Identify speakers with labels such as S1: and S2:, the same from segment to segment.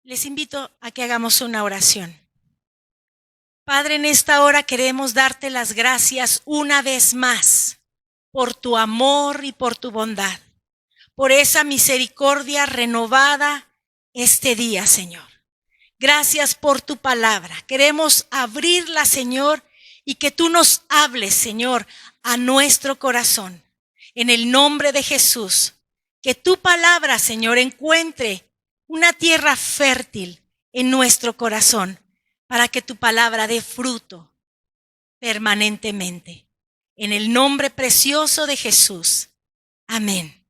S1: Les invito a que hagamos una oración. Padre, en esta hora queremos darte las gracias una vez más por tu amor y por tu bondad, por esa misericordia renovada este día, Señor. Gracias por tu palabra. Queremos abrirla, Señor, y que tú nos hables, Señor, a nuestro corazón. En el nombre de Jesús, que tu palabra, Señor, encuentre una tierra fértil en nuestro corazón para que tu palabra dé fruto permanentemente. En el nombre precioso de Jesús. Amén.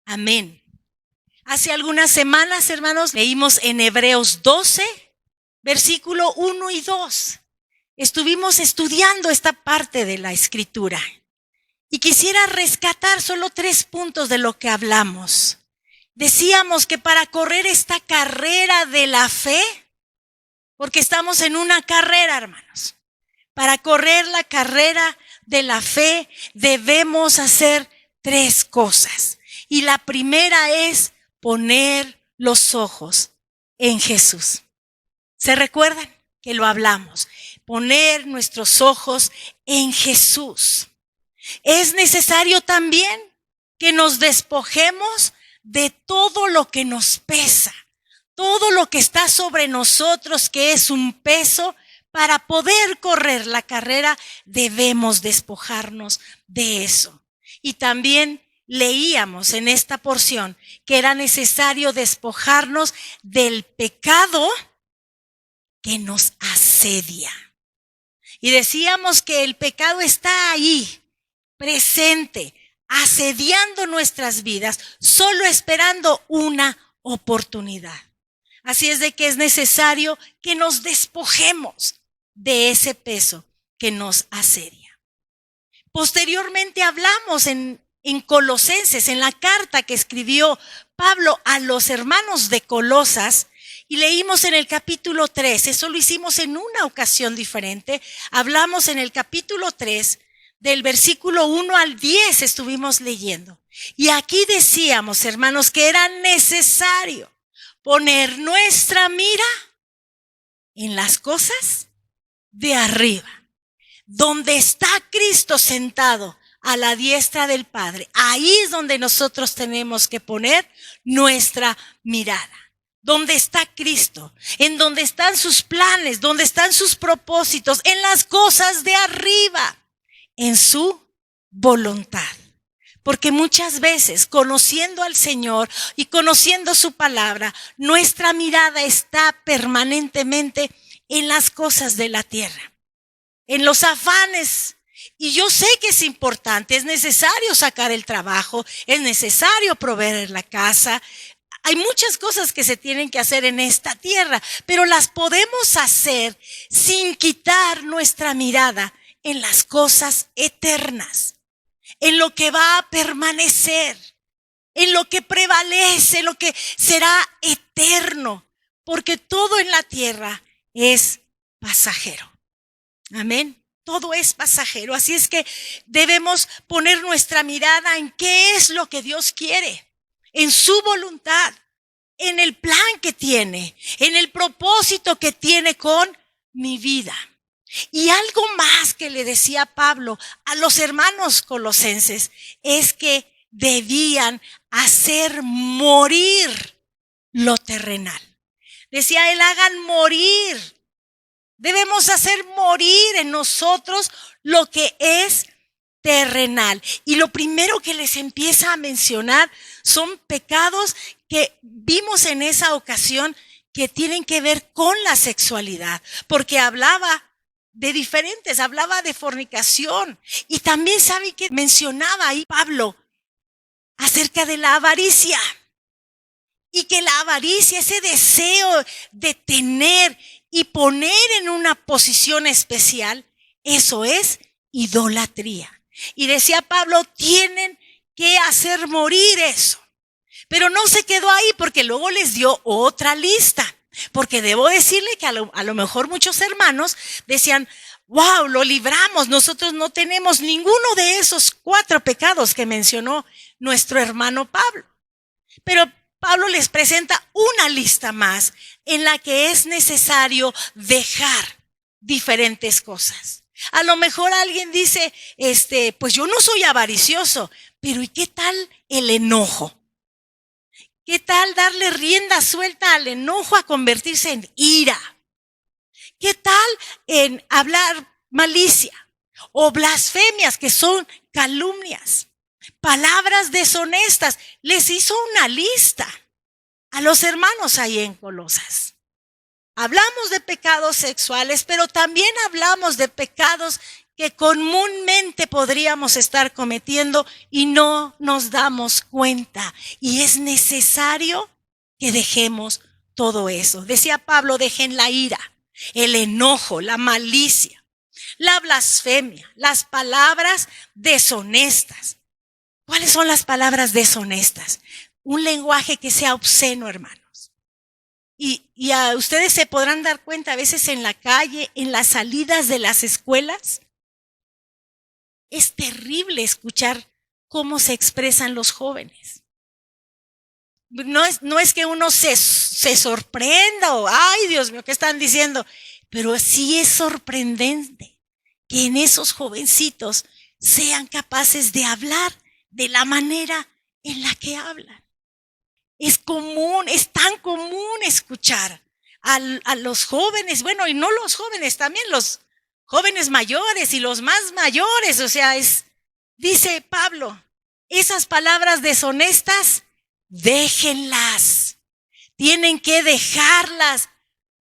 S1: Amén. Hace algunas semanas, hermanos, leímos en Hebreos 12, versículo 1 y 2. Estuvimos estudiando esta parte de la Escritura. Y quisiera rescatar solo 3 puntos de lo que hablamos. Decíamos que para correr esta carrera de la fe, porque estamos en una carrera, hermanos, para correr la carrera de la fe debemos hacer 3 cosas. Y la primera es poner los ojos en Jesús. ¿Se recuerdan que lo hablamos? Poner nuestros ojos en Jesús. Es necesario también que nos despojemos de todo lo que nos pesa, todo lo que está sobre nosotros, que es un peso. Para poder correr la carrera debemos despojarnos de eso. Y también leíamos en esta porción que era necesario despojarnos del pecado que nos asedia. Y decíamos que el pecado está ahí, presente, asediando nuestras vidas, solo esperando una oportunidad. Así es de que es necesario que nos despojemos de ese peso que nos asedia. Posteriormente hablamos en Colosenses, en la carta que escribió Pablo a los hermanos de Colosas, y leímos en el capítulo 3, eso lo hicimos en una ocasión diferente. Hablamos en el capítulo 3, del versículo 1 al 10 estuvimos leyendo. Y aquí decíamos, hermanos, que era necesario poner nuestra mira en las cosas de arriba, donde está Cristo sentado a la diestra del Padre. Ahí es donde nosotros tenemos que poner nuestra mirada. Donde está Cristo, en donde están sus planes, donde están sus propósitos, en las cosas de arriba, en su voluntad. Porque muchas veces, conociendo al Señor y conociendo su palabra, nuestra mirada está permanentemente en las cosas de la tierra, en los afanes. Y yo sé que es importante, es necesario sacar el trabajo, es necesario proveer la casa. Hay muchas cosas que se tienen que hacer en esta tierra, pero las podemos hacer sin quitar nuestra mirada en las cosas eternas, en lo que va a permanecer, en lo que prevalece, en lo que será eterno, porque todo en la tierra es pasajero. Amén. Todo es pasajero. Así es que debemos poner nuestra mirada en qué es lo que Dios quiere, en su voluntad, en el plan que tiene, en el propósito que tiene con mi vida. Y algo más que le decía Pablo a los hermanos colosenses es que debían hacer morir lo terrenal. Decía él, hagan morir. Debemos hacer morir en nosotros lo que es terrenal. Y lo primero que les empieza a mencionar son pecados que vimos en esa ocasión que tienen que ver con la sexualidad, porque hablaba de diferentes, hablaba de fornicación. Y también sabe que mencionaba ahí Pablo acerca de la avaricia. Y que la avaricia, ese deseo de tener y poner en una posición especial, eso es idolatría. Y decía Pablo, tienen que hacer morir eso. Pero no se quedó ahí, porque luego les dio otra lista. Porque debo decirle que a lo mejor muchos hermanos decían, wow, lo libramos, nosotros no tenemos ninguno de esos 4 pecados que mencionó nuestro hermano Pablo. Pero Pablo les presenta una lista más en la que es necesario dejar diferentes cosas. A lo mejor alguien dice, pues yo no soy avaricioso, pero ¿y qué tal el enojo? ¿Qué tal darle rienda suelta al enojo a convertirse en ira? ¿Qué tal en hablar malicia o blasfemias, que son calumnias? Palabras deshonestas. Les hizo una lista a los hermanos ahí en Colosas. Hablamos de pecados sexuales, pero también hablamos de pecados que comúnmente podríamos estar cometiendo y no nos damos cuenta. Y es necesario que dejemos todo eso. Decía Pablo, dejen la ira, el enojo, la malicia, la blasfemia, las palabras deshonestas. ¿Cuáles son las palabras deshonestas? Un lenguaje que sea obsceno, hermanos. Y a ustedes se podrán dar cuenta a veces en la calle, en las salidas de las escuelas. Es terrible escuchar cómo se expresan los jóvenes. No es que uno se sorprenda o, ay, Dios mío, ¿qué están diciendo? Pero sí es sorprendente que en esos jovencitos sean capaces de hablar de la manera en la que hablan. Es tan común escuchar a los jóvenes, bueno, y no los jóvenes, también los jóvenes mayores y los más mayores. O sea, dice Pablo, esas palabras deshonestas, déjenlas. Tienen que dejarlas.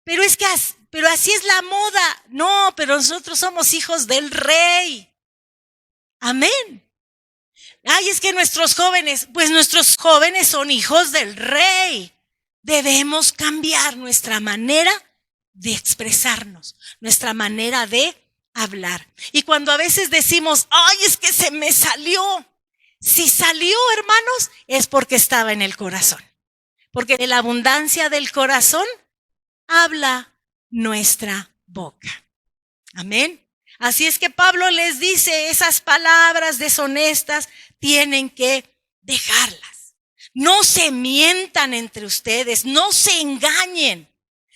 S1: Pero así es la moda. No, pero nosotros somos hijos del Rey. Amén. Ay, es que nuestros jóvenes son hijos del Rey. Debemos cambiar nuestra manera de expresarnos, nuestra manera de hablar. Y cuando a veces decimos, ay, es que se me salió. Si salió, hermanos, es porque estaba en el corazón. Porque de la abundancia del corazón habla nuestra boca. Amén. Así es que Pablo les dice, esas palabras deshonestas tienen que dejarlas. No se mientan entre ustedes, no se engañen.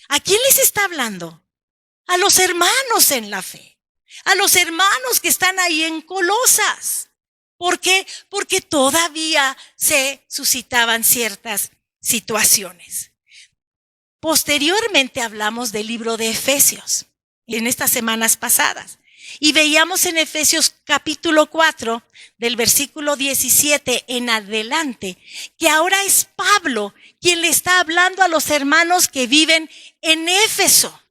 S1: ¿A quién les está hablando? A los hermanos en la fe, a los hermanos que están ahí en Colosas. ¿Por qué? Porque todavía se suscitaban ciertas situaciones. Posteriormente hablamos del libro de Efesios, en estas semanas pasadas. Y veíamos en Efesios capítulo 4, del versículo 17 en adelante, que ahora es Pablo quien le está hablando a los hermanos que viven en Éfeso.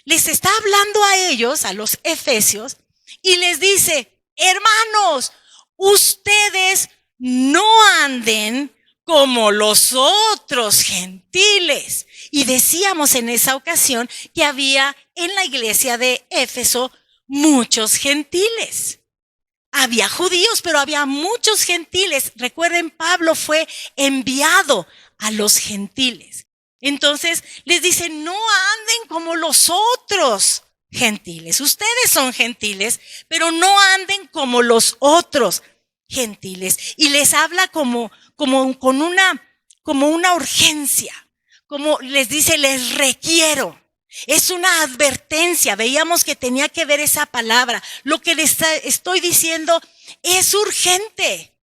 S1: Les está hablando a ellos, a los efesios, y les dice, hermanos, ustedes no anden como los otros gentiles. Y decíamos en esa ocasión que había en la iglesia de Éfeso muchos gentiles. Había judíos, pero había muchos gentiles. Recuerden, Pablo fue enviado a los gentiles. Entonces les dice, no anden como los otros gentiles. Ustedes son gentiles, pero no anden como los otros gentiles. Y les habla como una urgencia. Como les dice, les requiero. Es una advertencia. Veíamos que tenía que ver esa palabra. Lo que les estoy diciendo es urgente.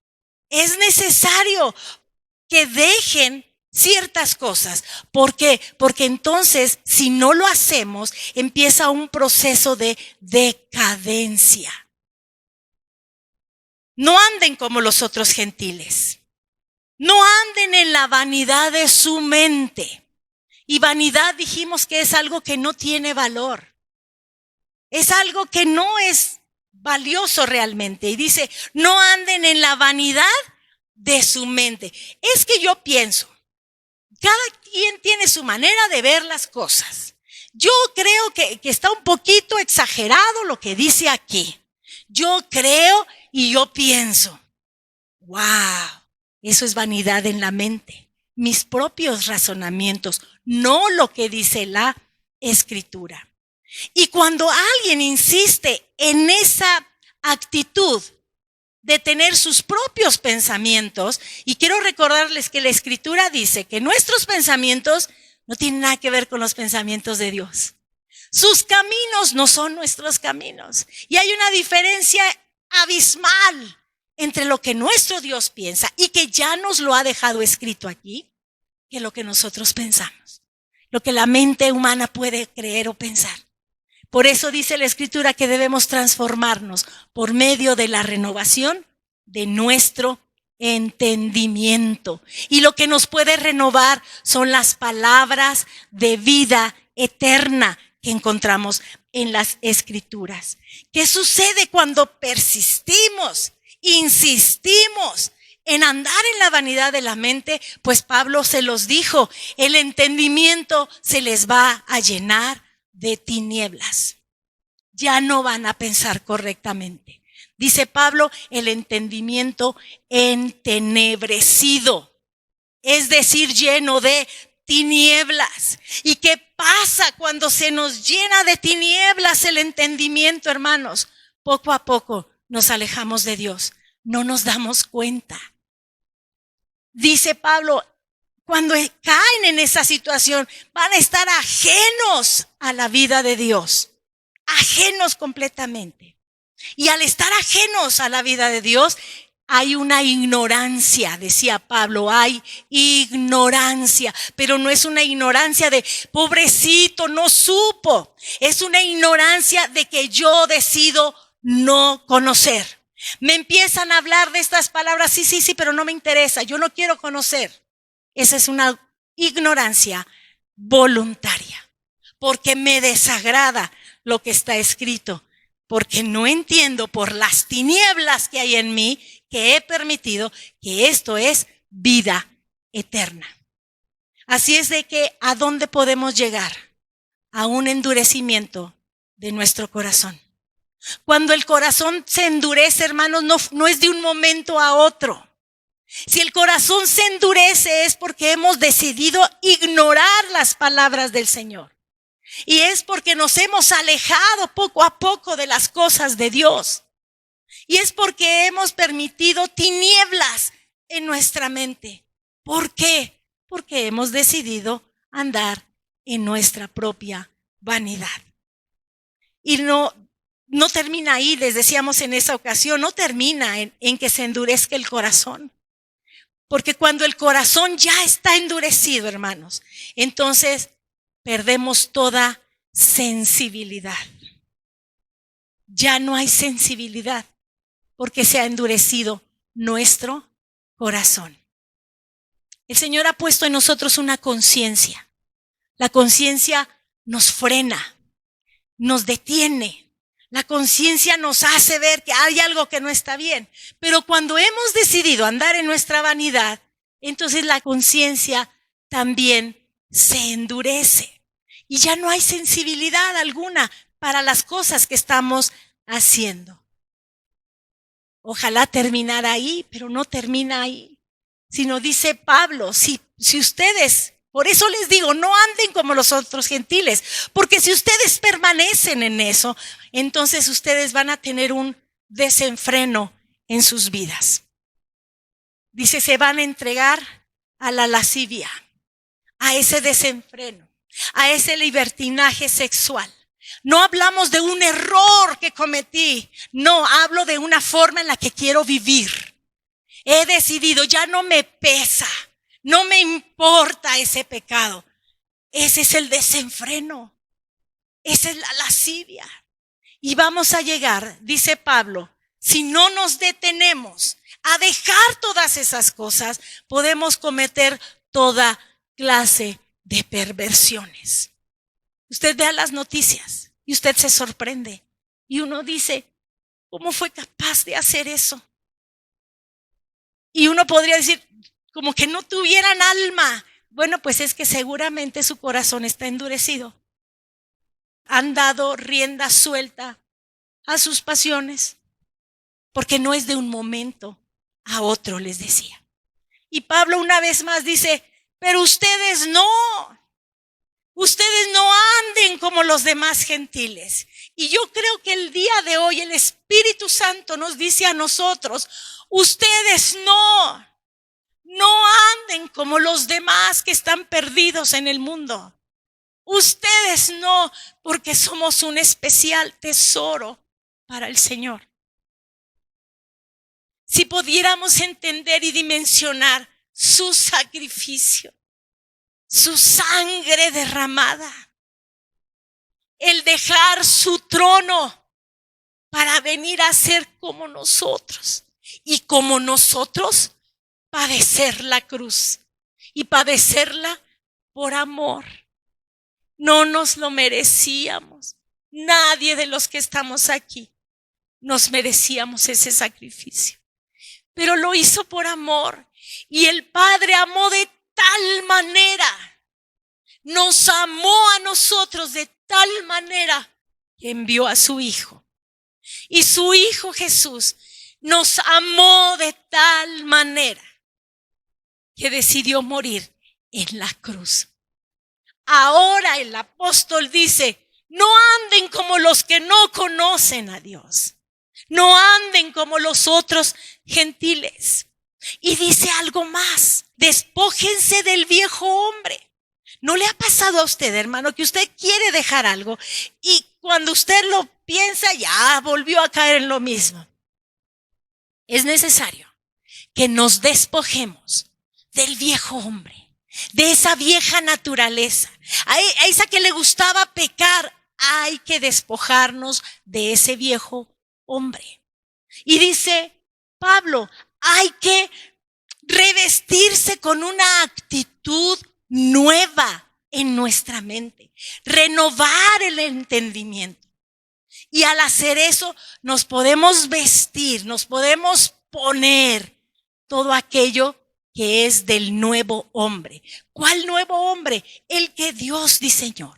S1: Es necesario que dejen ciertas cosas. ¿Por qué? Porque entonces, si no lo hacemos, empieza un proceso de decadencia. No anden como los otros gentiles. No anden en la vanidad de su mente. Y vanidad dijimos que es algo que no tiene valor. Es algo que no es valioso realmente. Y dice, no anden en la vanidad de su mente. Es que yo pienso, cada quien tiene su manera de ver las cosas. Yo creo que está un poquito exagerado lo que dice aquí. Yo creo y yo pienso. ¡Wow! Eso es vanidad en la mente. Mis propios razonamientos, no lo que dice la Escritura. Y cuando alguien insiste en esa actitud de tener sus propios pensamientos. Y quiero recordarles que la Escritura dice que nuestros pensamientos no tienen nada que ver con los pensamientos de Dios. Sus caminos no son nuestros caminos. Y hay una diferencia abismal entre lo que nuestro Dios piensa y que ya nos lo ha dejado escrito aquí, que lo que nosotros pensamos, lo que la mente humana puede creer o pensar. Por eso dice la Escritura que debemos transformarnos por medio de la renovación de nuestro entendimiento. Y lo que nos puede renovar son las palabras de vida eterna que encontramos en las Escrituras. ¿Qué sucede cuando persistimos, insistimos en andar en la vanidad de la mente? Pues Pablo se los dijo, el entendimiento se les va a llenar de tinieblas. Ya no van a pensar correctamente. Dice Pablo, el entendimiento entenebrecido, es decir, lleno de tinieblas. ¿Y qué pasa cuando se nos llena de tinieblas el entendimiento, hermanos? Poco a poco nos alejamos de Dios, no nos damos cuenta. Dice Pablo, cuando caen en esa situación, van a estar ajenos a la vida de Dios, ajenos completamente. Y al estar ajenos a la vida de Dios, hay una ignorancia, decía Pablo, hay ignorancia, pero no es una ignorancia de pobrecito, no supo. Es una ignorancia de que yo decido no conocer. Me empiezan a hablar de estas palabras, sí, pero no me interesa, yo no quiero conocer. Esa es una ignorancia voluntaria, porque me desagrada lo que está escrito, porque no entiendo por las tinieblas que hay en mí que he permitido que esto es vida eterna. Así es de que, ¿a dónde podemos llegar? A un endurecimiento de nuestro corazón. Cuando el corazón se endurece, hermanos, no es de un momento a otro. Si el corazón se endurece es porque hemos decidido ignorar las palabras del Señor. Y es porque nos hemos alejado poco a poco de las cosas de Dios. Y es porque hemos permitido tinieblas en nuestra mente. ¿Por qué? Porque hemos decidido andar en nuestra propia vanidad. Y no termina ahí, les decíamos en esa ocasión, no termina en que se endurezca el corazón. Porque cuando el corazón ya está endurecido, hermanos, entonces perdemos toda sensibilidad. Ya no hay sensibilidad porque se ha endurecido nuestro corazón. El Señor ha puesto en nosotros una conciencia. La conciencia nos frena, nos detiene. La conciencia nos hace ver que hay algo que no está bien. Pero cuando hemos decidido andar en nuestra vanidad, entonces la conciencia también se endurece. Y ya no hay sensibilidad alguna para las cosas que estamos haciendo. Ojalá terminara ahí, pero no termina ahí. Sino dice Pablo, si ustedes, por eso les digo, no anden como los otros gentiles, porque si ustedes permanecen en eso, entonces ustedes van a tener un desenfreno en sus vidas. Dice, se van a entregar a la lascivia, a ese desenfreno, a ese libertinaje sexual. No hablamos de un error que cometí, no, hablo de una forma en la que quiero vivir. He decidido, ya no me pesa, no me importa ese pecado. Ese es el desenfreno, esa es la lascivia. Y vamos a llegar, dice Pablo, si no nos detenemos a dejar todas esas cosas, podemos cometer toda clase de perversiones. Usted vea las noticias y usted se sorprende. Y uno dice, ¿cómo fue capaz de hacer eso? Y uno podría decir, como que no tuvieran alma. Bueno, pues es que seguramente su corazón está endurecido. Han dado rienda suelta a sus pasiones, porque no es de un momento a otro, les decía. Y Pablo una vez más dice, pero ustedes no anden como como los demás gentiles. Y yo creo que el día de hoy el Espíritu Santo nos dice a nosotros, ustedes no anden como los demás que están perdidos en el mundo. Ustedes no, porque somos un especial tesoro para el Señor. Si pudiéramos entender y dimensionar su sacrificio, su sangre derramada, el dejar su trono para venir a ser como nosotros y como nosotros padecer la cruz y padecerla por amor. No nos lo merecíamos. Nadie de los que estamos aquí nos merecíamos ese sacrificio. Pero lo hizo por amor. Y el Padre amó de tal manera, nos amó a nosotros de tal manera que envió a su Hijo. Y su Hijo Jesús nos amó de tal manera que decidió morir en la cruz. Ahora el apóstol dice, no anden como los que no conocen a Dios. No anden como los otros gentiles. Y dice algo más, despójense del viejo hombre. ¿No le ha pasado a usted, hermano, que usted quiere dejar algo y cuando usted lo piensa ya volvió a caer en lo mismo? Es necesario que nos despojemos del viejo hombre, de esa vieja naturaleza, a esa que le gustaba pecar. Hay que despojarnos de ese viejo hombre. Y dice Pablo, hay que revestirse con una actitud nueva en nuestra mente, renovar el entendimiento. Y al hacer eso nos podemos vestir, nos podemos poner todo aquello que es del nuevo hombre. ¿Cuál nuevo hombre? El que Dios diseñó.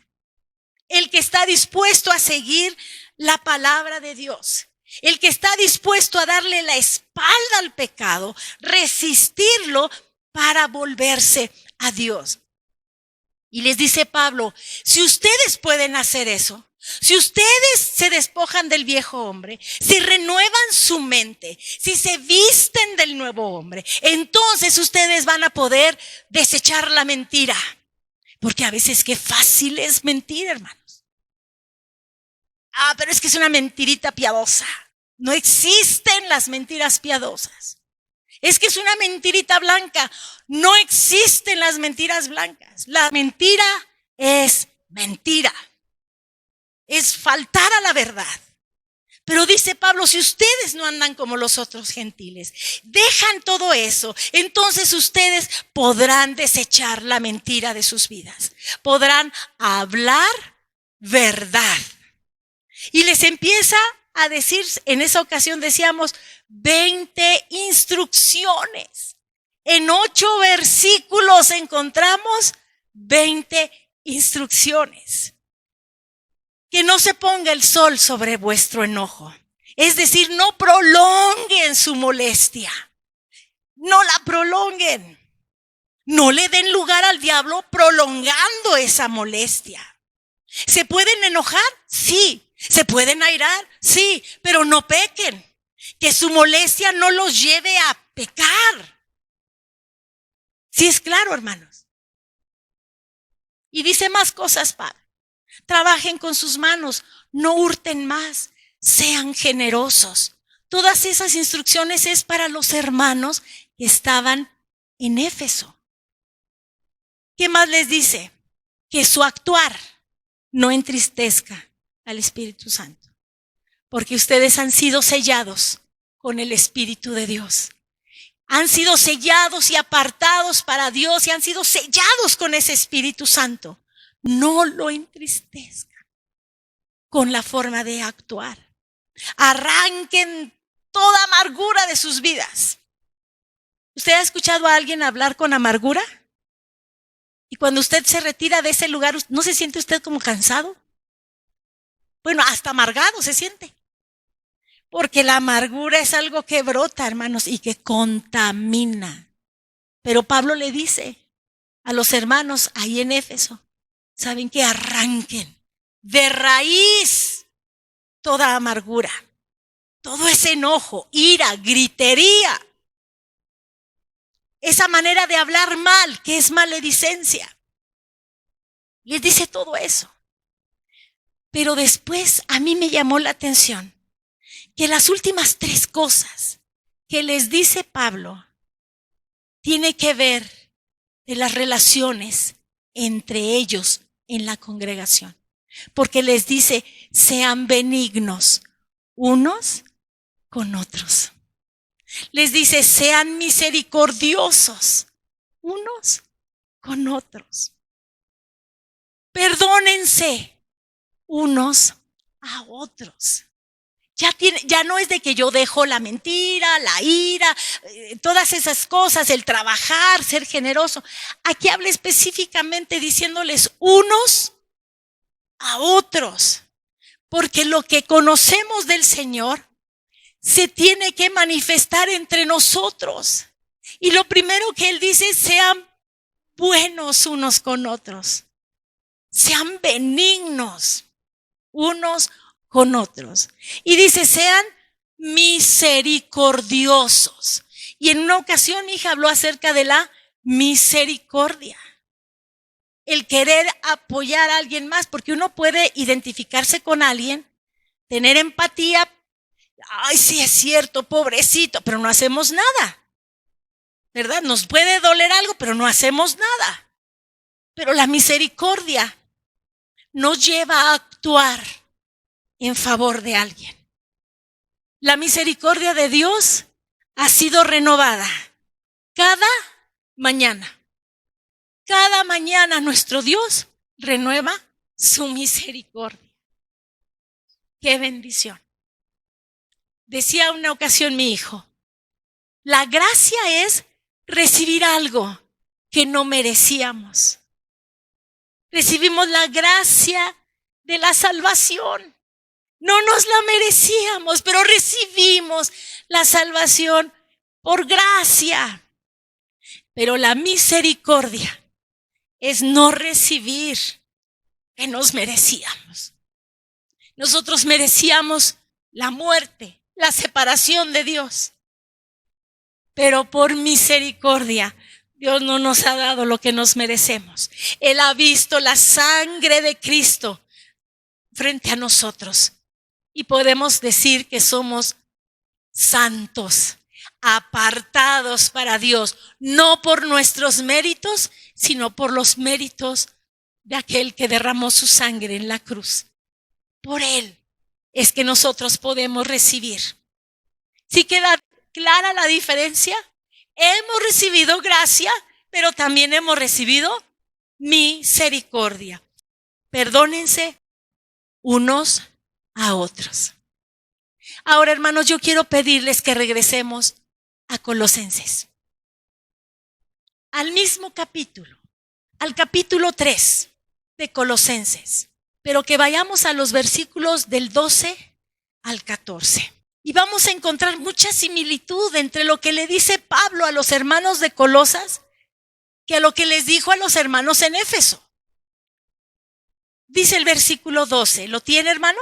S1: El que está dispuesto a seguir la palabra de Dios. El que está dispuesto a darle la espalda al pecado, resistirlo para volverse a Dios. Y les dice Pablo, si ustedes pueden hacer eso, si ustedes se despojan del viejo hombre, si renuevan su mente, si se visten del nuevo hombre, entonces ustedes van a poder desechar la mentira. Porque a veces qué fácil es mentir, hermanos. Pero es que es una mentirita piadosa. No existen las mentiras piadosas. Es que es una mentirita blanca. No existen las mentiras blancas. La mentira es mentira. Es faltar a la verdad. Pero dice Pablo, si ustedes no andan como los otros gentiles, dejan todo eso, entonces ustedes podrán desechar la mentira de sus vidas. Podrán hablar verdad. Y les empieza a decir, en esa ocasión decíamos, 20 instrucciones. En 8 versículos encontramos 20 instrucciones. Que no se ponga el sol sobre vuestro enojo. Es decir, no prolonguen su molestia. No la prolonguen. No le den lugar al diablo prolongando esa molestia. ¿Se pueden enojar? Sí. ¿Se pueden airar? Sí. Pero no pequen. Que su molestia no los lleve a pecar. Sí es claro, hermanos. Y dice más cosas, Padre. Trabajen con sus manos, no hurten más, sean generosos. Todas esas instrucciones es para los hermanos que estaban en Éfeso. ¿Qué más les dice? Que su actuar no entristezca al Espíritu Santo, porque ustedes han sido sellados con el Espíritu de Dios. Han sido sellados y apartados para Dios y han sido sellados con ese Espíritu Santo. No lo entristezcan con la forma de actuar. Arranquen toda amargura de sus vidas. ¿Usted ha escuchado a alguien hablar con amargura? Y cuando usted se retira de ese lugar, ¿no se siente usted como cansado? Bueno, hasta amargado se siente. Porque la amargura es algo que brota, hermanos, y que contamina. Pero Pablo le dice a los hermanos ahí en Éfeso, ¿saben qué? Arranquen de raíz toda amargura, todo ese enojo, ira, gritería, esa manera de hablar mal, que es maledicencia. Les dice todo eso. Pero después a mí me llamó la atención que las últimas 3 cosas que les dice Pablo tiene que ver de las relaciones entre ellos en la congregación. Porque les dice, sean benignos unos con otros. Les dice, sean misericordiosos unos con otros. Perdónense unos a otros. Ya no es de que yo dejo la mentira, la ira, todas esas cosas, el trabajar, ser generoso. Aquí habla específicamente diciéndoles unos a otros. Porque lo que conocemos del Señor se tiene que manifestar entre nosotros. Y lo primero que Él dice es, sean buenos unos con otros. Sean benignos unos con otros. Y dice, sean misericordiosos. Y en una ocasión mi hija habló acerca de la misericordia. El querer apoyar a alguien más, porque uno puede identificarse con alguien, tener empatía. Ay, sí es cierto, pobrecito, pero no hacemos nada. ¿Verdad? Nos puede doler algo, pero no hacemos nada. Pero la misericordia nos lleva a actuar en favor de alguien. La misericordia de Dios ha sido renovada cada mañana. Cada mañana nuestro Dios renueva su misericordia. ¡Qué bendición! Decía una ocasión mi hijo, la gracia es recibir algo que no merecíamos. Recibimos la gracia de la salvación. No nos la merecíamos, pero recibimos la salvación por gracia. Pero la misericordia es no recibir que nos merecíamos. Nosotros merecíamos la muerte, la separación de Dios. Pero por misericordia, Dios no nos ha dado lo que nos merecemos. Él ha visto la sangre de Cristo frente a nosotros. Y podemos decir que somos santos, apartados para Dios, no por nuestros méritos, sino por los méritos de aquel que derramó su sangre en la cruz. Por Él es que nosotros podemos recibir. ¿Sí queda clara la diferencia? Hemos recibido gracia, pero también hemos recibido misericordia. Perdónense unos a otros. Ahora, hermanos, yo quiero pedirles que regresemos a Colosenses. Al mismo capítulo, al capítulo 3 de Colosenses. Pero que vayamos a los versículos del 12 al 14. Y vamos a encontrar mucha similitud entre lo que le dice Pablo a los hermanos de Colosas que a lo que les dijo a los hermanos en Éfeso. Dice el versículo 12, ¿lo tiene, hermano?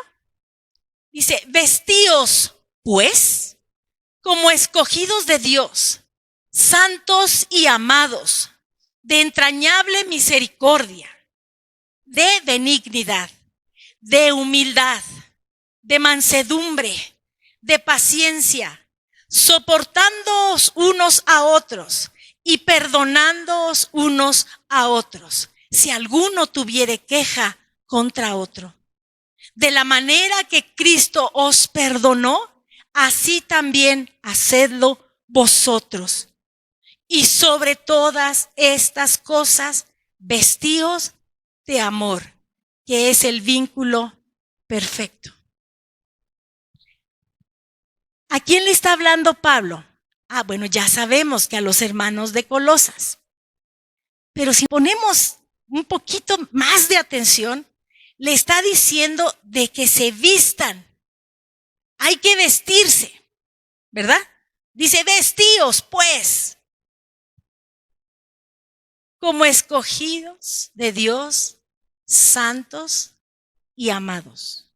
S1: Dice, vestíos, pues, como escogidos de Dios, santos y amados, de entrañable misericordia, de benignidad, de humildad, de mansedumbre, de paciencia, soportándoos unos a otros y perdonándoos unos a otros, si alguno tuviere queja contra otro. De la manera que Cristo os perdonó, así también hacedlo vosotros. Y sobre todas estas cosas, vestíos de amor, que es el vínculo perfecto. ¿A quién le está hablando Pablo? Bueno, ya sabemos que a los hermanos de Colosas. Pero si ponemos un poquito más de atención, le está diciendo de que se vistan. Hay que vestirse, ¿verdad? Dice, vestíos, pues, como escogidos de Dios, santos y amados.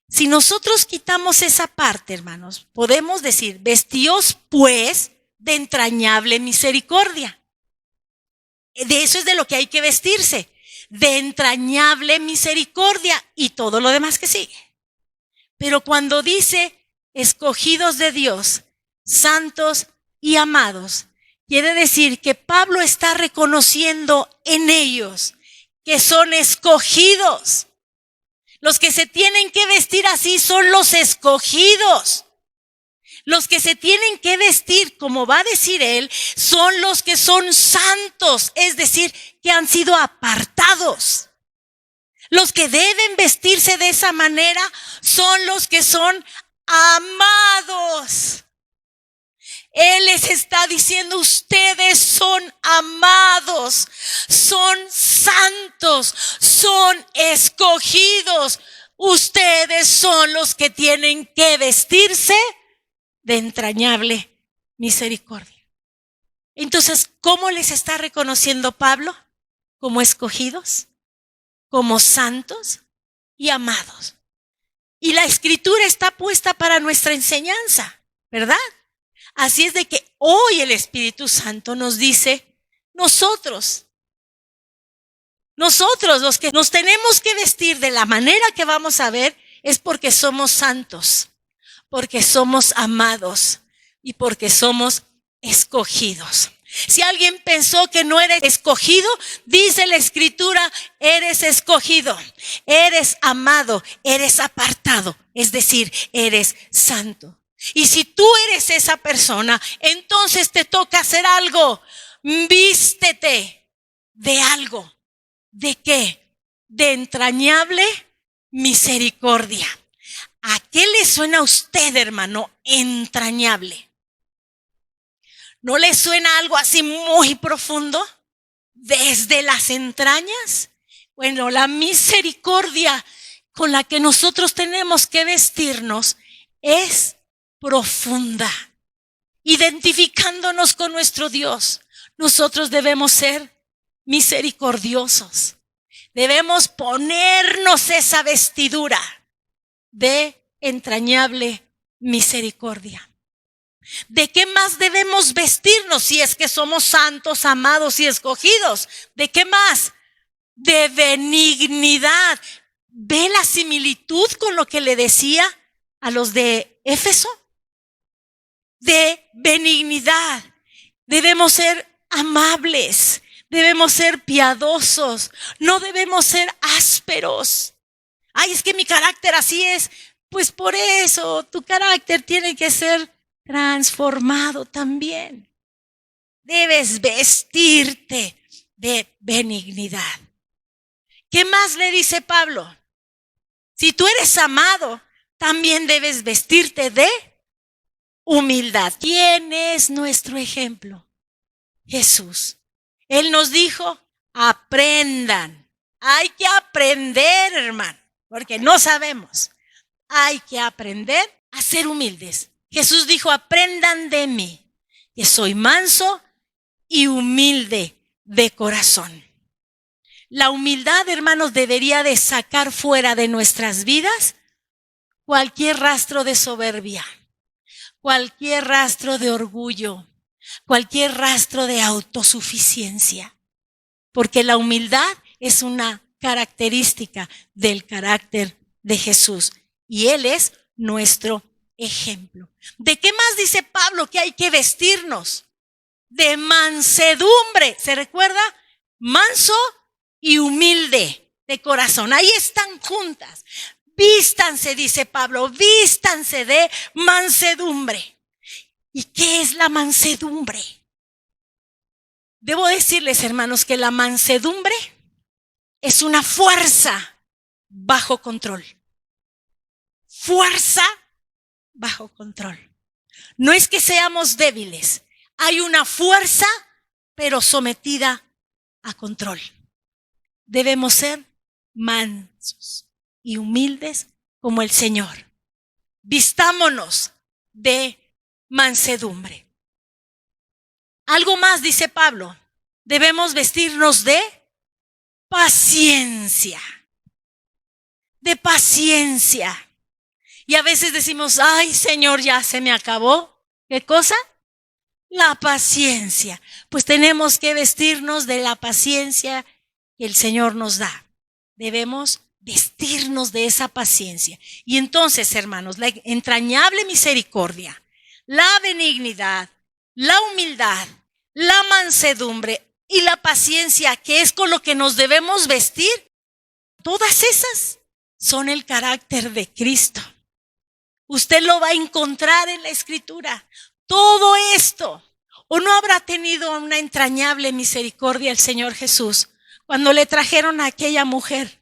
S1: Si nosotros quitamos esa parte, hermanos, podemos decir, vestíos pues de entrañable misericordia. De eso es de lo que hay que vestirse, de entrañable misericordia y todo lo demás que sigue. Pero cuando dice escogidos de Dios, santos y amados, quiere decir que Pablo está reconociendo en ellos que son escogidos. Los que se tienen que vestir así son los escogidos. Los que se tienen que vestir, como va a decir él, son los que son santos, es decir, que han sido apartados. Los que deben vestirse de esa manera son los que son amados. Él les está diciendo, ustedes son amados, son santos, son escogidos. Ustedes son los que tienen que vestirse de entrañable misericordia. Entonces, ¿cómo les está reconociendo Pablo? Como escogidos, como santos y amados. Y la escritura está puesta para nuestra enseñanza, ¿verdad? Así es de que hoy el Espíritu Santo nos dice, nosotros los que nos tenemos que vestir de la manera que vamos a ver es porque somos santos, porque somos amados y porque somos escogidos. Si alguien pensó que no eres escogido, dice la Escritura, eres escogido, eres amado, eres apartado, es decir, eres santo. Y si tú eres esa persona, entonces te toca hacer algo. Vístete de algo. ¿De qué? De entrañable misericordia. ¿A qué le suena a usted, hermano, entrañable? ¿No le suena algo así muy profundo? ¿Desde las entrañas? Bueno, la misericordia con la que nosotros tenemos que vestirnos es profunda. Identificándonos con nuestro Dios, nosotros debemos ser misericordiosos. Debemos ponernos esa vestidura de entrañable misericordia. ¿De qué más debemos vestirnos si es que somos santos, amados y escogidos? ¿De qué más? De benignidad. ¿Ve la similitud con lo que le decía a los de Éfeso? De benignidad. Debemos ser amables, debemos ser piadosos, no debemos ser ásperos. Ay, es que mi carácter así es. Pues por eso tu carácter tiene que ser transformado también. Debes vestirte de benignidad. ¿Qué más le dice Pablo? Si tú eres amado, también debes vestirte de humildad. ¿Quién es nuestro ejemplo? Jesús. Él nos dijo, aprendan. Hay que aprender, hermano, porque no sabemos. Hay que aprender a ser humildes. Jesús dijo, aprendan de mí, que soy manso y humilde de corazón. La humildad, hermanos, debería de sacar fuera de nuestras vidas cualquier rastro de soberbia, cualquier rastro de orgullo, cualquier rastro de autosuficiencia. Porque la humildad es una característica del carácter de Jesús. Y Él es nuestro ejemplo. ¿De qué más dice Pablo que hay que vestirnos? De mansedumbre. ¿Se recuerda? Manso y humilde de corazón. Ahí están juntas. Vístanse, dice Pablo, vístanse de mansedumbre. ¿Y qué es la mansedumbre? Debo decirles, hermanos, que la mansedumbre es una fuerza bajo control. Fuerza bajo control. No es que seamos débiles. Hay una fuerza, pero sometida a control. Debemos ser mansos y humildes como el Señor. Vistámonos de mansedumbre. Algo más dice Pablo. Debemos vestirnos de paciencia. de paciencia. Y a veces decimos, ay Señor, ya se me acabó. ¿Qué cosa? La paciencia. Pues tenemos que vestirnos de la paciencia que el Señor nos da. Debemos vestirnos de esa paciencia. Y entonces, hermanos, la entrañable misericordia, la benignidad, la humildad, la mansedumbre y la paciencia, que es con lo que nos debemos vestir, todas esas son el carácter de Cristo. Usted lo va a encontrar en la Escritura. Todo esto. ¿O no habrá tenido una entrañable misericordia el Señor Jesús cuando le trajeron a aquella mujer,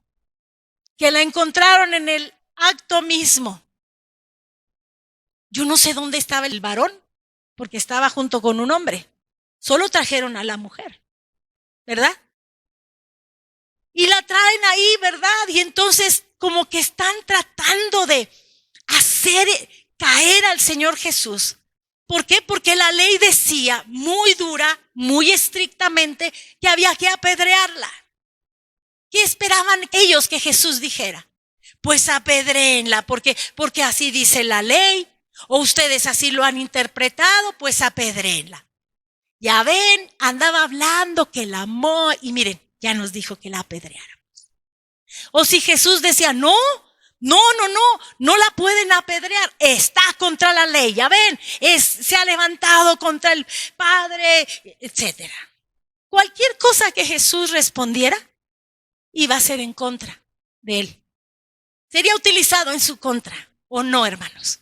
S1: que la encontraron en el acto mismo? Yo no sé dónde estaba el varón, porque estaba junto con un hombre. Solo trajeron a la mujer, ¿verdad? Y la traen ahí, ¿verdad? Y entonces como que están tratando de hacer caer al Señor Jesús. ¿Por qué? Porque la ley decía muy dura, muy estrictamente, que había que apedrearla. ¿Qué esperaban ellos que Jesús dijera? Pues apedréenla, porque así dice la ley, o ustedes así lo han interpretado, pues apedréenla. Ya ven, andaba hablando que la amó, y miren, ya nos dijo que la apedreáramos. O si Jesús decía, no la pueden apedrear, está contra la ley, ya ven, se ha levantado contra el Padre, etcétera. Cualquier cosa que Jesús respondiera iba a ser en contra de él. Sería utilizado en su contra, ¿o no, hermanos?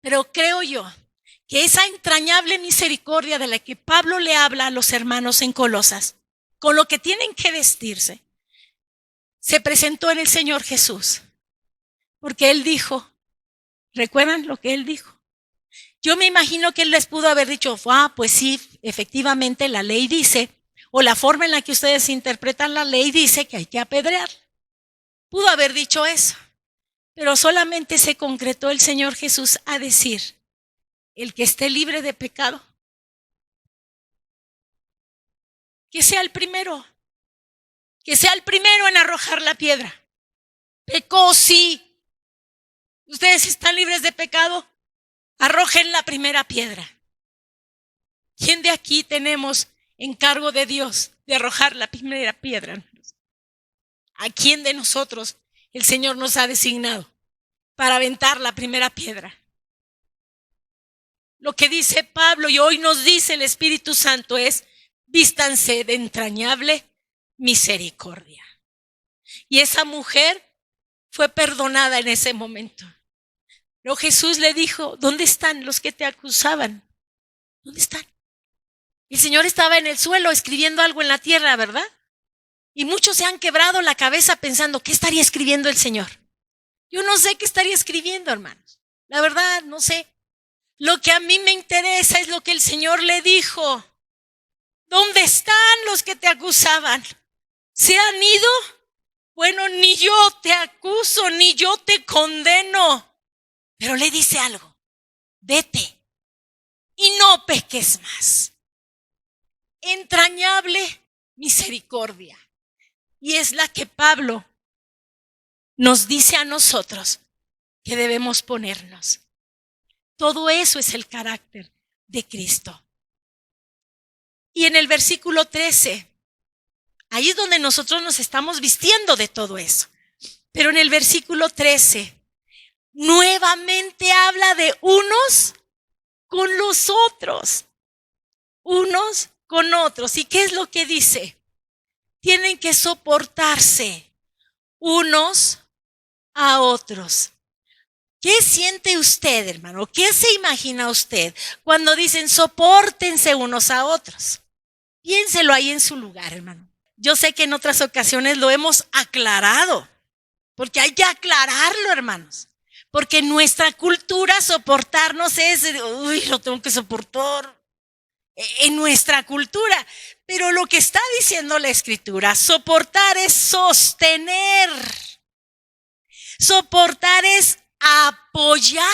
S1: Pero creo yo que esa entrañable misericordia de la que Pablo le habla a los hermanos en Colosas, con lo que tienen que vestirse, se presentó en el Señor Jesús. Porque Él dijo, ¿recuerdan lo que Él dijo? Yo me imagino que Él les pudo haber dicho, pues sí, efectivamente la ley dice, o la forma en la que ustedes interpretan la ley dice que hay que apedrear. Pudo haber dicho eso, pero solamente se concretó el Señor Jesús a decir, el que esté libre de pecado, que sea el primero. Que sea el primero en arrojar la piedra. Pecó, sí. Ustedes están libres de pecado, arrojen la primera piedra. ¿Quién de aquí tenemos encargo de Dios de arrojar la primera piedra? ¿A quién de nosotros el Señor nos ha designado para aventar la primera piedra? Lo que dice Pablo y hoy nos dice el Espíritu Santo es, vístanse de entrañable misericordia. Y esa mujer fue perdonada en ese momento. Pero Jesús le dijo, ¿dónde están los que te acusaban? ¿Dónde están? El Señor estaba en el suelo escribiendo algo en la tierra, ¿verdad? Y muchos se han quebrado la cabeza pensando, ¿qué estaría escribiendo el Señor? Yo no sé qué estaría escribiendo, hermanos. La verdad, no sé. Lo que a mí me interesa es lo que el Señor le dijo. ¿Dónde están los que te acusaban? ¿Se han ido? Bueno, ni yo te acuso, ni yo te condeno. Pero le dice algo, vete y no peques más. Entrañable misericordia. Y es la que Pablo nos dice a nosotros que debemos ponernos. Todo eso es el carácter de Cristo. Y en el versículo 13, ahí es donde nosotros nos estamos vistiendo de todo eso. Pero en el versículo 13, nuevamente habla de unos con los otros. Unos con otros. ¿Y qué es lo que dice? Tienen que soportarse unos a otros. ¿Qué siente usted, hermano? ¿Qué se imagina usted cuando dicen sopórtense unos a otros? Piénselo ahí en su lugar, hermano. Yo sé que en otras ocasiones lo hemos aclarado, porque hay que aclararlo, hermanos. Porque en nuestra cultura soportarnos es, lo tengo que soportar. En nuestra cultura. Pero lo que está diciendo la Escritura, soportar es sostener. Soportar es apoyar.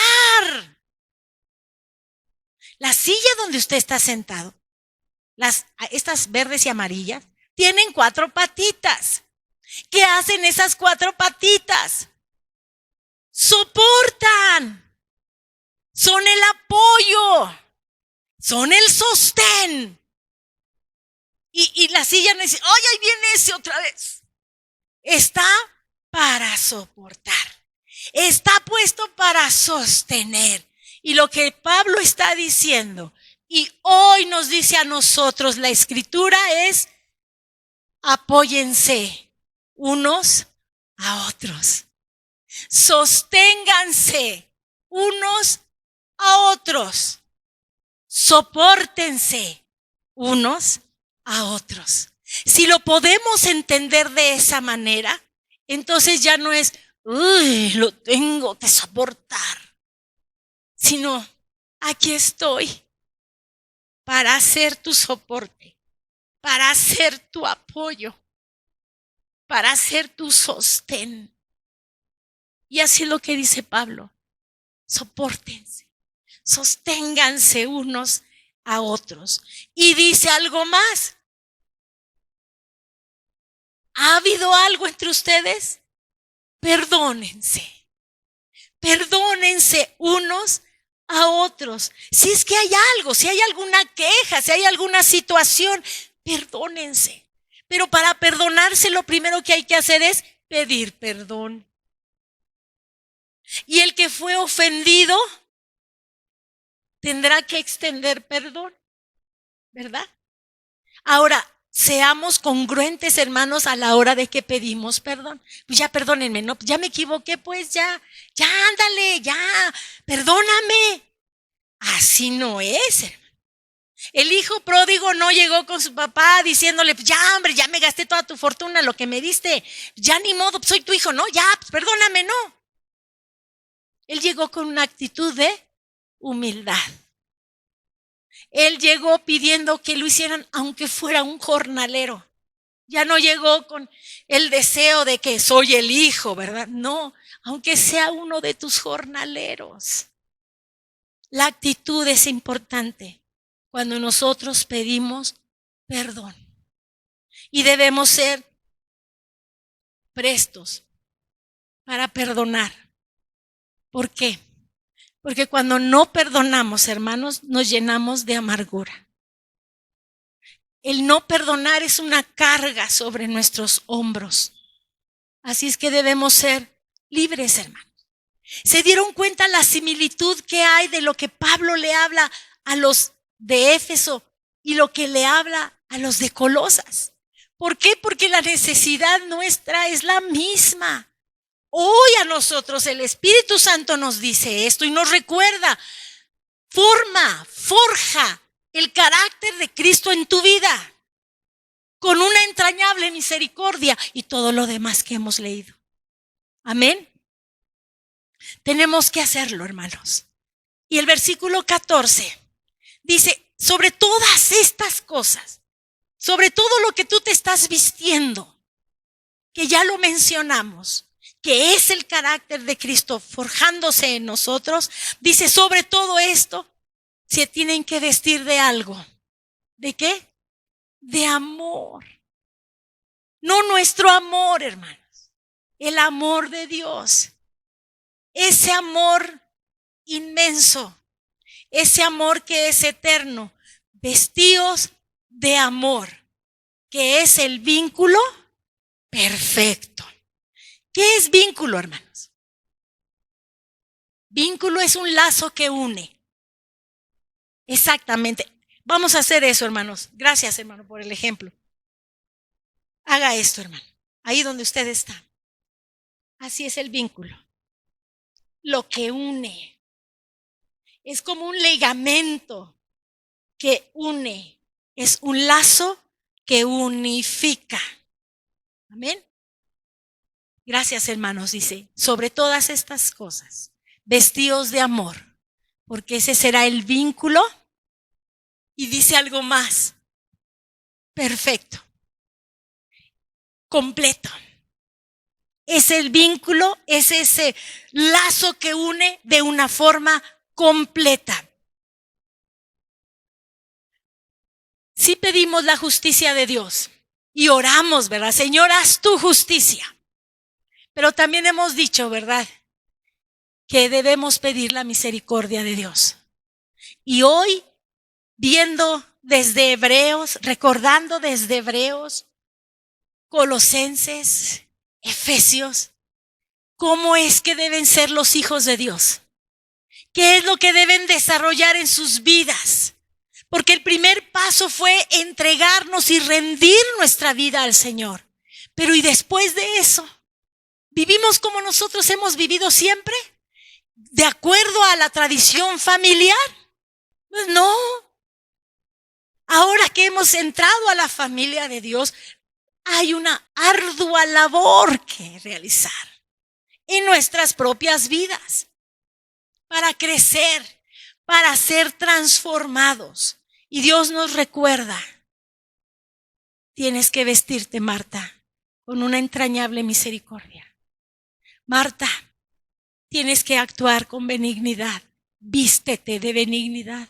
S1: La silla donde usted está sentado, estas verdes y amarillas, tienen 4 patitas. ¿Qué hacen esas 4 patitas? Soportan. Son el apoyo. Son el sostén. Y la silla no dice, ¡ay, ahí viene ese otra vez! Está para soportar. Está puesto para sostener. Y lo que Pablo está diciendo, y hoy nos dice a nosotros la Escritura es, apóyense unos a otros. Sosténganse unos a otros. Sopórtense unos a otros. Si lo podemos entender de esa manera, entonces ya no es, uy, lo tengo que soportar, sino aquí estoy para hacer tu soporte, para hacer tu apoyo, para hacer tu sostén. Y así es lo que dice Pablo, sopórtense, sosténganse unos a otros. Y dice algo más. ¿Ha habido algo entre ustedes? Perdónense. Perdónense unos a otros. Si es que hay algo, si hay alguna queja, si hay alguna situación, perdónense. Pero para perdonarse lo primero que hay que hacer es pedir perdón. Y el que fue ofendido tendrá que extender perdón, ¿verdad? Ahora, seamos congruentes, hermanos, a la hora de que pedimos perdón. Pues ya perdónenme, no, ya me equivoqué, pues ya ándale, ya, perdóname. Así no es, hermano. El hijo pródigo no llegó con su papá diciéndole, ya hombre, ya me gasté toda tu fortuna, lo que me diste, ya ni modo, soy tu hijo, no, ya, pues perdóname, no. Él llegó con una actitud de humildad. Él llegó pidiendo que lo hicieran aunque fuera un jornalero. Ya no llegó con el deseo de que soy el hijo, ¿verdad? No, aunque sea uno de tus jornaleros. La actitud es importante cuando nosotros pedimos perdón. Y debemos ser prestos para perdonar. ¿Por qué? Porque cuando no perdonamos, hermanos, nos llenamos de amargura. El no perdonar es una carga sobre nuestros hombros. Así es que debemos ser libres, hermanos. ¿Se dieron cuenta la similitud que hay de lo que Pablo le habla a los de Éfeso y lo que le habla a los de Colosas? ¿Por qué? Porque la necesidad nuestra es la misma. Hoy a nosotros el Espíritu Santo nos dice esto y nos recuerda, forja el carácter de Cristo en tu vida con una entrañable misericordia y todo lo demás que hemos leído. Amén. Tenemos que hacerlo, hermanos. Y el versículo 14 dice, sobre todas estas cosas, sobre todo lo que tú te estás vistiendo, que ya lo mencionamos, que es el carácter de Cristo forjándose en nosotros, dice, sobre todo esto, se tienen que vestir de algo. ¿De qué? De amor. No nuestro amor, hermanos, el amor de Dios. Ese amor inmenso, ese amor que es eterno, vestidos de amor, que es el vínculo perfecto. ¿Qué es vínculo, hermanos? Vínculo es un lazo que une. Exactamente. Vamos a hacer eso, hermanos. Gracias, hermano, por el ejemplo. Haga esto, hermano. Ahí donde usted está. Así es el vínculo. Lo que une. Es como un ligamento que une. Es un lazo que unifica. Amén. Gracias, hermanos, dice, sobre todas estas cosas, vestidos de amor, porque ese será el vínculo. Y dice algo más, perfecto, completo. Es el vínculo, es ese lazo que une de una forma completa. Si pedimos la justicia de Dios, y oramos, ¿verdad? Señor, haz tu justicia. Pero también hemos dicho, ¿verdad?, que debemos pedir la misericordia de Dios. Y hoy, viendo desde Hebreos, recordando desde Hebreos, Colosenses, Efesios, cómo es que deben ser los hijos de Dios. ¿Qué es lo que deben desarrollar en sus vidas? Porque el primer paso fue entregarnos y rendir nuestra vida al Señor. Pero ¿y después de eso? ¿Vivimos como nosotros hemos vivido siempre? ¿De acuerdo a la tradición familiar? Pues no. Ahora que hemos entrado a la familia de Dios, hay una ardua labor que realizar en nuestras propias vidas para crecer, para ser transformados. Y Dios nos recuerda, tienes que vestirte, Marta, con una entrañable misericordia. Marta, tienes que actuar con benignidad. Vístete de benignidad.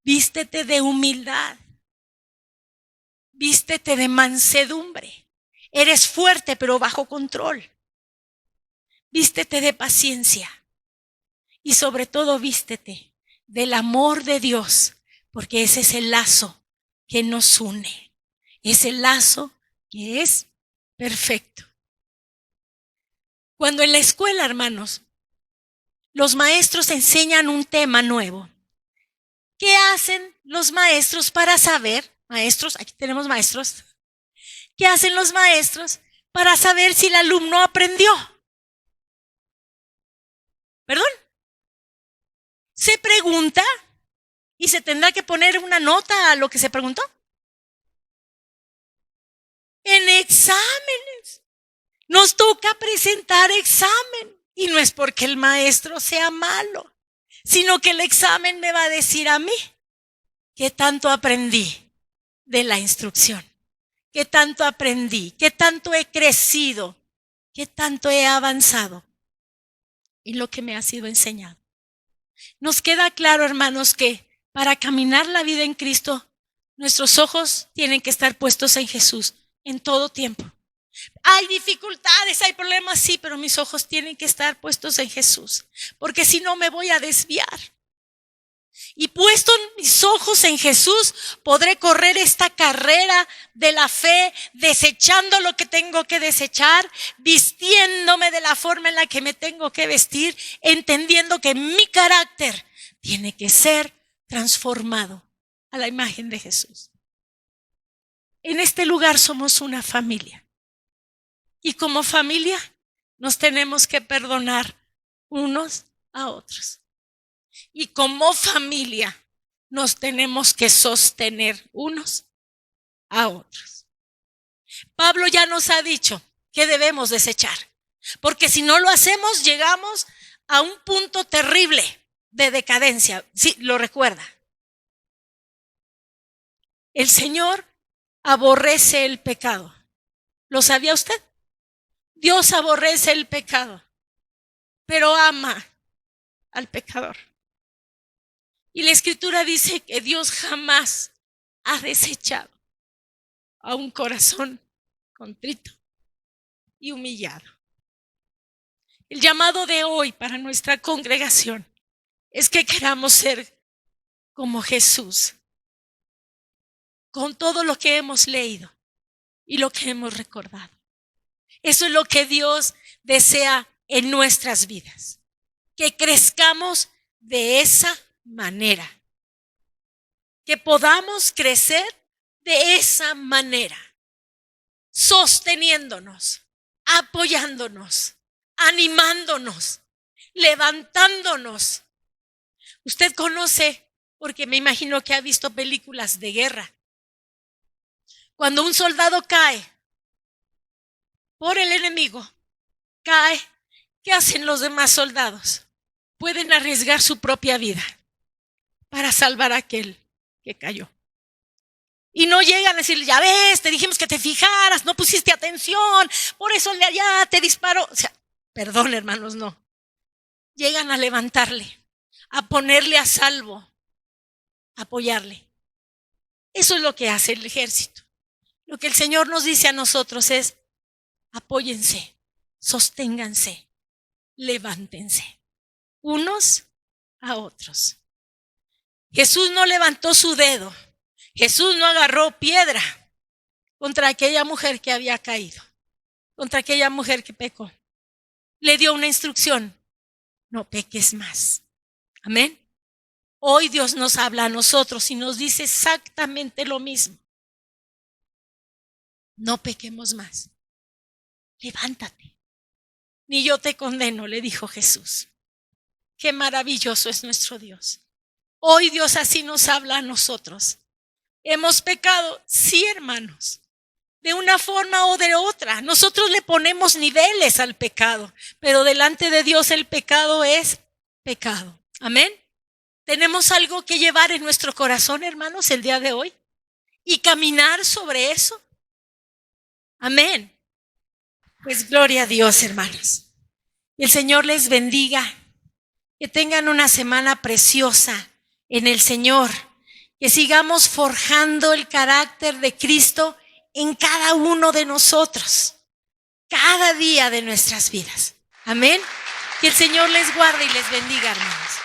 S1: Vístete de humildad. Vístete de mansedumbre. Eres fuerte, pero bajo control. Vístete de paciencia. Y sobre todo, vístete del amor de Dios, porque ese es el lazo que nos une. Es el lazo que es perfecto. Cuando en la escuela, hermanos, los maestros enseñan un tema nuevo, ¿qué hacen los maestros para saber? Maestros, aquí tenemos maestros. ¿Qué hacen los maestros para saber si el alumno aprendió? ¿Perdón? Se pregunta y se tendrá que poner una nota a lo que se preguntó. En exámenes. Nos toca presentar examen. Y no es porque el maestro sea malo, sino que el examen me va a decir a mí qué tanto aprendí de la instrucción, qué tanto aprendí, qué tanto he crecido, qué tanto he avanzado en lo que me ha sido enseñado. Nos queda claro, hermanos, que para caminar la vida en Cristo, nuestros ojos tienen que estar puestos en Jesús en todo tiempo. Hay dificultades, hay problemas, sí, pero mis ojos tienen que estar puestos en Jesús, porque si no me voy a desviar. Y puesto mis ojos en Jesús, podré correr esta carrera de la fe, desechando lo que tengo que desechar, vistiéndome de la forma en la que me tengo que vestir, entendiendo que mi carácter tiene que ser transformado a la imagen de Jesús. En este lugar somos una familia. Y como familia nos tenemos que perdonar unos a otros. Y como familia nos tenemos que sostener unos a otros. Pablo ya nos ha dicho que debemos desechar, porque si no lo hacemos llegamos a un punto terrible de decadencia. Sí, lo recuerda. El Señor aborrece el pecado. ¿Lo sabía usted? Dios aborrece el pecado, pero ama al pecador. Y la Escritura dice que Dios jamás ha desechado a un corazón contrito y humillado. El llamado de hoy para nuestra congregación es que queramos ser como Jesús, con todo lo que hemos leído y lo que hemos recordado. Eso es lo que Dios desea en nuestras vidas, que crezcamos de esa manera, que podamos crecer de esa manera, sosteniéndonos, apoyándonos, animándonos, levantándonos. Usted conoce, porque me imagino que ha visto películas de guerra, cuando un soldado cae por el enemigo, cae, ¿qué hacen los demás soldados? Pueden arriesgar su propia vida para salvar a aquel que cayó. Y no llegan a decir, ya ves, te dijimos que te fijaras, no pusiste atención, por eso el de allá te disparó. O sea, perdón, hermanos, no. Llegan a levantarle, a ponerle a salvo, a apoyarle. Eso es lo que hace el ejército. Lo que el Señor nos dice a nosotros es: apóyense, sosténganse, levántense unos a otros. Jesús no levantó su dedo, Jesús no agarró piedra contra aquella mujer que había caído, contra aquella mujer que pecó. Le dio una instrucción: no peques más. Amén. Hoy Dios nos habla a nosotros y nos dice exactamente lo mismo. No pequemos más. Levántate. Ni yo te condeno, le dijo Jesús. Qué maravilloso es nuestro Dios. Hoy Dios así nos habla a nosotros. ¿Hemos pecado? Sí, hermanos. De una forma o de otra. Nosotros le ponemos niveles al pecado, pero delante de Dios el pecado es pecado. Amén. Tenemos algo que llevar en nuestro corazón, hermanos, el día de hoy y caminar sobre eso. Amén. Pues gloria a Dios, hermanos. Y el Señor les bendiga. Que tengan una semana preciosa en el Señor. Que sigamos forjando el carácter de Cristo en cada uno de nosotros, cada día de nuestras vidas. Amén. Que el Señor les guarde y les bendiga, hermanos.